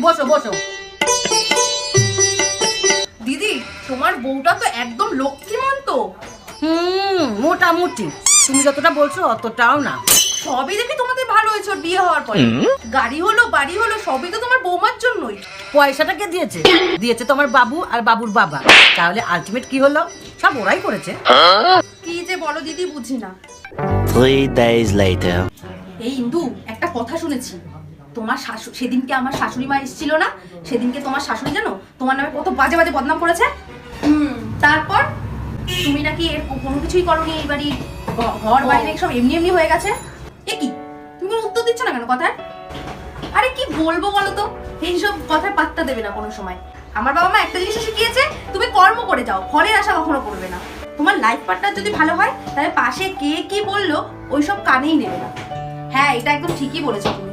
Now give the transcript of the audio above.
বসো বসো। দিদি তোমার বউটা তো একদম লক্ষ্মীমন্ত। মোটামুটি, তুমি যতটা বলছো অতটাও না। সবই দেখি তোমাদের ভালো হয়েছে ওর বিয়ে হওয়ার পরে। গাড়ি হলো বাড়ি হলো সবই তো তোমার বৌমার জন্যই। পয়সাটা কে দিয়েছে? দিয়েছে তোমার বাবু আর বাবুর বাবা। তাহলে আলটিমেট কি হলো? সব ওরাই করেছে। কি যে বলো দিদি বুঝি না। 3 days later. এই ইন্দু একটা কথা শুনেছি, তোমার শাশুড়ি সেদিনকে আমার শাশুড়ি মা এসেছিল না, সেদিনকে তোমার শাশুড়ি জানো তোমার নামে কত বাজে বাজে বদনাম করেছে। তারপর তুমি নাকি এর কোনো কিছুই করোনি, এই বাড়ি ঘর বাড়ি নাকি সব এমনি এমনি হয়ে গেছে। এ কি তুমি কোনো উত্তর দিচ্ছ না কেন কথায়? আরে কি বলবো বলো তো, এইসব কথায় পাত্তা দেবে না কোনো সময়। আমার বাবা মা একটা জিনিস শিখিয়েছে, তুমি কর্ম করে যাও, ফলের আশা কখনো করবে না। তোমার লাইফ পার্টনার যদি ভালো হয় তাহলে পাশে কে কি বললো ওইসব কানেই নেবে না। হ্যাঁ এটা একদম ঠিকই বলেছো তুমি।